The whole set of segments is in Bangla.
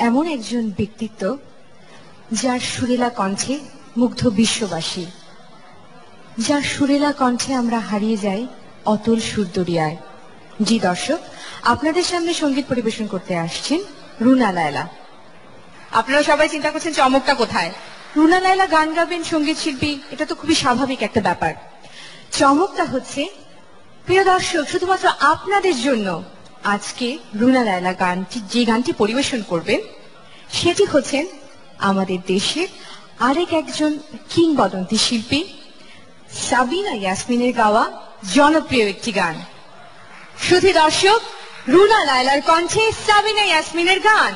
এমন একজন ব্যক্তিত্ব যার সুরেলা কণ্ঠে মুগ্ধ বিশ্ববাসী, যার সুরেলা কণ্ঠে আমরা হারিয়ে যাই অতল সুরদরিয়ায়। জি দর্শক, আপনাদের সামনে সঙ্গীত পরিবেশন করতে আসছেন রুনা লায়লা। আপনারা সবাই চিন্তা করছেন চমকটা কোথায়? রুনা লায়লা গান গাবেন, সঙ্গীত শিল্পী, এটা তো খুবই স্বাভাবিক একটা ব্যাপার। চমকটা হচ্ছে, প্রিয় দর্শক, শুধুমাত্র আপনাদের জন্য আজকে রুনা লায়লা গানটি, যে গানটি পরিবেশন করবেন সেটি হচ্ছেন আমাদের দেশের আরেক একজন কিংবদন্তি শিল্পী সাবিনা ইয়াসমিনের গাওয়া জনপ্রিয় একটি গান। শুধু দর্শক, রুনা লায়লার কণ্ঠে সাবিনা ইয়াসমিনের গান।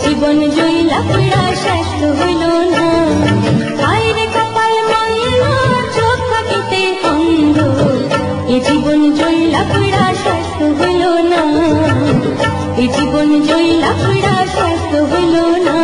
জীবন জয়লা পুরা শেষ হইল না, হায়রে কপাল মন্দ চোখ থাকিতে অন্ধ, এ জীবন জয়লা পুরা শেষ হইল না, এ জীবন জয়লা পুরা শেষ হইল না।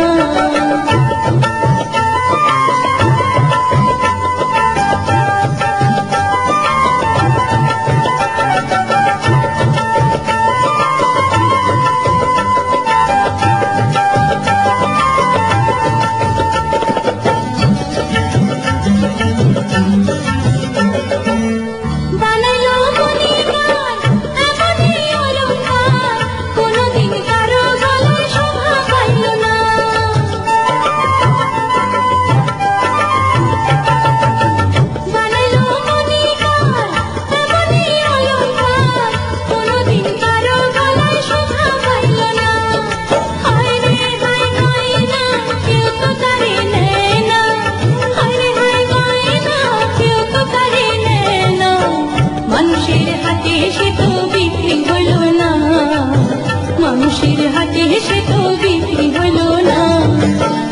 মানুষের হাতে সে তো বিক্রি হইল না,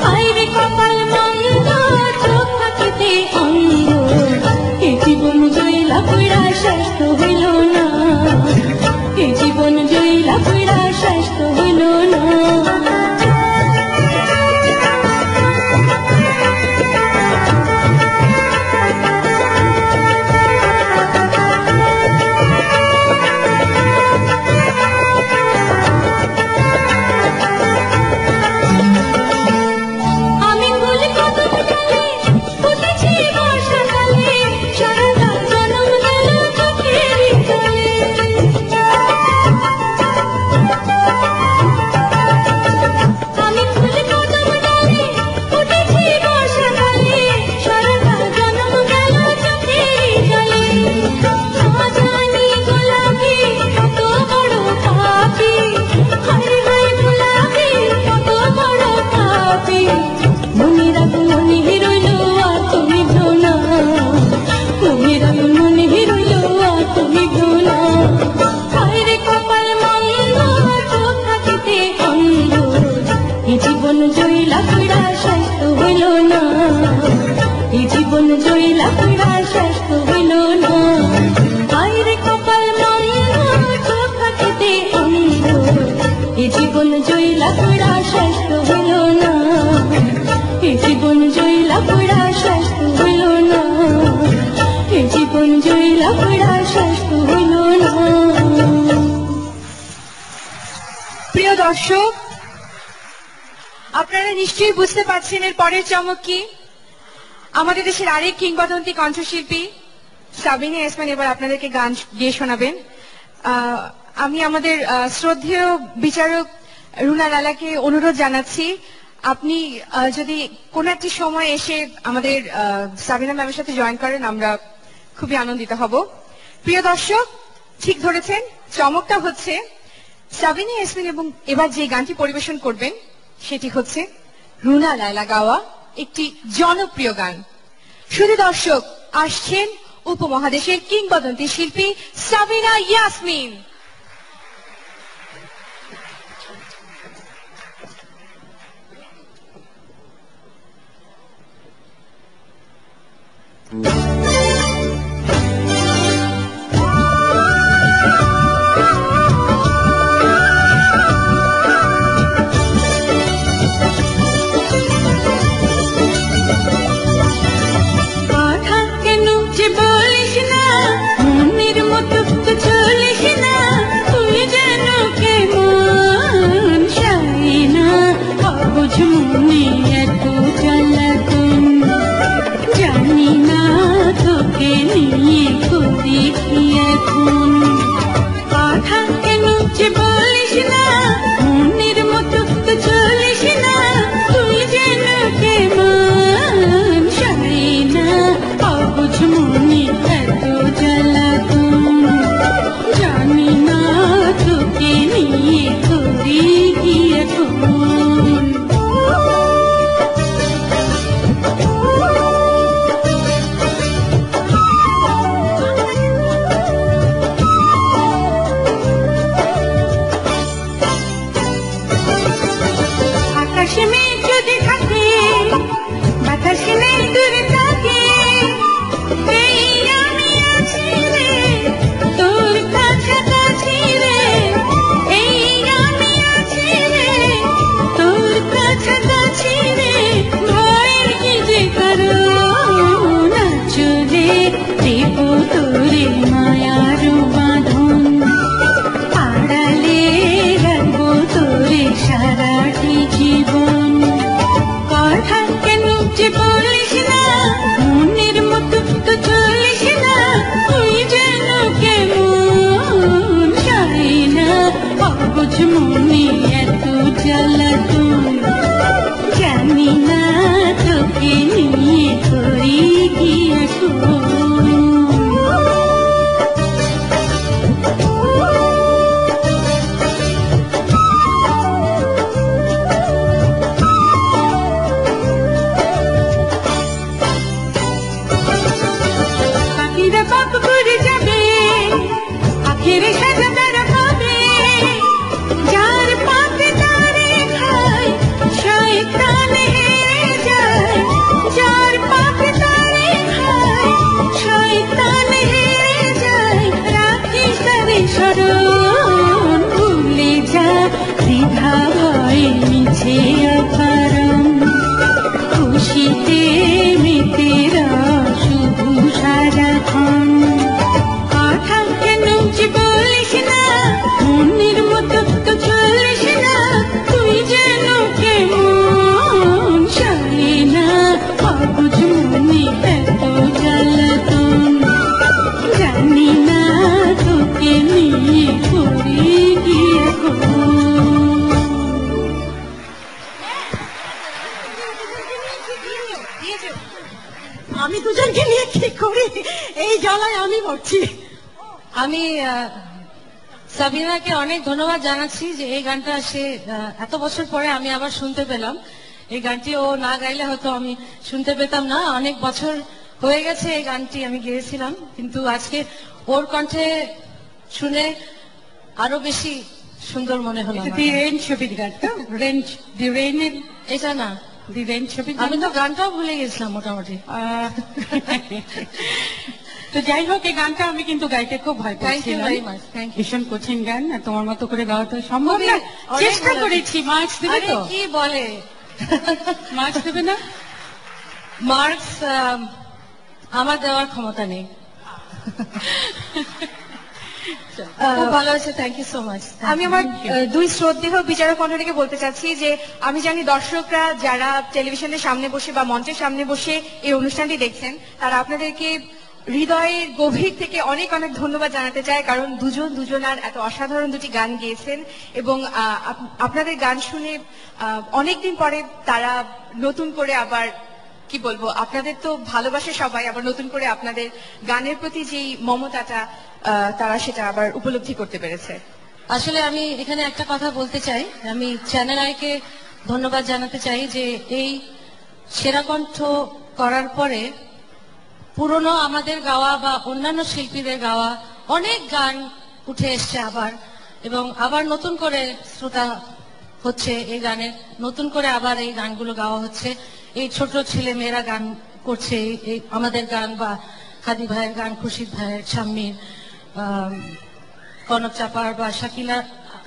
হায়রে কপাল মন্দ চোখ থাকিতে অন্ধ, এ জীবন জয়লা পুরা শেষ হইল না, এ জীবন জয়লা পুরা শেষ হইল না। জীবন জয়লা পুরা শেষ হইল না, এই জীবন জয়লা পুরা শেষ হইল না, হায়রে কপাল মন্দ চোখ থাকিতে অন্ধ, এই জীবন জয়লা পুরা শেষ হইল না, এই জীবন জয়লা পুরা দর্শক, আপনারা নিশ্চয়ই বুঝতে পারছেন এর পরের চমক কি। আমাদের দেশের আরেক কিংবদন্তি কণ্ঠশিল্পী সাবিনা ইয়াসমিন এবার আপনাদেরকে গান গেয়ে শোনাবেন। আমি আমাদের শ্রদ্ধেয় বিচারক রুনা লালাকে অনুরোধ জানাচ্ছি, আপনি যদি কোন একটি সময় এসে আমাদের সাবিনা ম্যামের সাথে জয়েন করেন, আমরা খুবই আনন্দিত হব। প্রিয় দর্শক, ঠিক ধরেছেন, চমকটা হচ্ছে সাবিনা ইয়াসমিন এবং এবার যে গানটি পরিবেশন করবেন সেটি হচ্ছে রুনা লায়লা গাওয়া একটি জনপ্রিয় গান। শুধু দর্শক, আসছেন উপমহাদেশের কিংবদন্তি শিল্পী সাবিনা ইয়াসমিন। আমি দুজনকে নিয়ে কি করি, এই জ্বালায় আমি মরছি। আমি সাবিনাকে অনেক ধন্যবাদ জানাচ্ছি যে এই গানটা সে এত বছর পরে আমি আবার শুনতে পেলাম। এই গানটি ও না গাইলে হয়তো আমি শুনতে পেতাম না। অনেক বছর হয়ে গেছে এই গানটি আমি গেয়েছিলাম, কিন্তু আজকে ওর কণ্ঠে শুনে আরো বেশি সুন্দর মনে হলো। দি রেন ছবির গান তো, রেঞ্জ দি রেনের, এটা না, দি রেন ছবির। আমি তো গানটাও ভুলে গেছিলাম মোটামুটি। তো যাই হোক, এই গানটা আমি কিন্তু গাইতে খুব ভয় পাচ্ছিলাম। ভীষণ কঠিন গান, আর তোমার মতো করে গাওয়া তো সম্ভব না। চেষ্টা করেছি। মার্কস দেবে তো? কি বলে, মার্কস দেবে না? মার্কস আমার দেওয়ার ক্ষমতা নেই। খুব ভালো হয়েছে, থ্যাংক ইউ সো মাচ। আমি আমার দুই শ্রদ্ধেয় বিচারক মণ্ডলীকে বলতে চাচ্ছি যে আমি জানি দর্শকরা যারা টেলিভিশনের সামনে বসে বা মঞ্চের সামনে বসে এই অনুষ্ঠানটি দেখছেন তারা আপনাদেরকে হৃদয়ের গভীর থেকে অনেক অনেক ধন্যবাদ জানাতে চায়, কারণ দুজনার এত অসাধারণ দুটি গান গেয়েছেন এবং আপনাদের গান শুনে অনেকদিন পরে তারা নতুন করে আবার কি বলবো, আপনাদের তো ভালোবাসে সবাই, আবার নতুন করে আপনাদের গানের প্রতি যেই মমতাটা তারা সেটা আবার উপলব্ধি করতে পেরেছে। আসলে আমি এখানে একটা কথা বলতে চাই, আমি চ্যানেল আইকে ধন্যবাদ জানাতে চাই যে এই সেরা কণ্ঠ করার পরে পুরনো আমাদের গাওয়া বা অন্যান্য শিল্পীদের গাওয়া অনেক গান উঠে এসছে আবার, এবং আবার নতুন করে শ্রোতা হচ্ছে এই গানের, নতুন করে আবার এই গানগুলো গাওয়া হচ্ছে। এই ছোট ছেলে মেয়েরা গান করছে এই আমাদের গান, বা হাদি ভাইয়ের গান, খুরশিদ ভাইয়ের, শাম্মীর, কনক চাপার বা শাকিলা,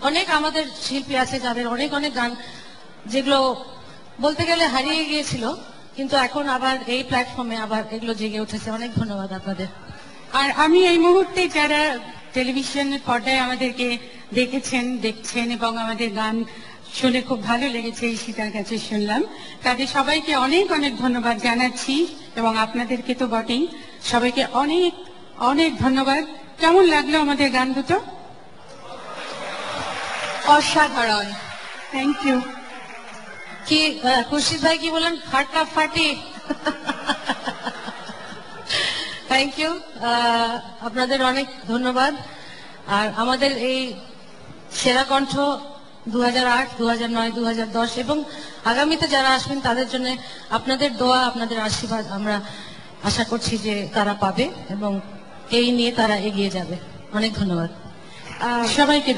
অনেক আমাদের শিল্পী আছে যাদের অনেক অনেক গান যেগুলো বলতে গেলে হারিয়ে গিয়েছিল, কিন্তু এখন আবার এই প্ল্যাটফর্মে আবার এগুলো জেগে উঠেছে। অনেক ধন্যবাদ আপনাদের। আর আমি এই মুহূর্তে যারা টেলিভিশনের পর্দায় আমাদেরকে দেখছেন এবং আমাদের গান শুনে খুব ভালো লেগেছে, এই সীতার কাছে শুনলাম, তাদের সবাইকে অনেক অনেক ধন্যবাদ জানাচ্ছি এবং আপনাদেরকে তো বটেই। সবাইকে অনেক অনেক ধন্যবাদ। কেমন লাগলো আমাদের গান দুটো? অসাধারণ, থ্যাংক ইউ। কি খুরশিদ ভাই কি বলেন? ফাটাফাটি। থ্যাংক ইউ, আপনাদের অনেক ধন্যবাদ। আর আমাদের এই সেরা কণ্ঠ 2008, 2009, 2010 এবং আগামীতে যারা আসবেন তাদের জন্য আপনাদের দোয়া, আপনাদের আশীর্বাদ আমরা আশা করছি যে তারা পাবে এবং এই নিয়ে তারা এগিয়ে যাবে। অনেক ধন্যবাদ সবাইকে।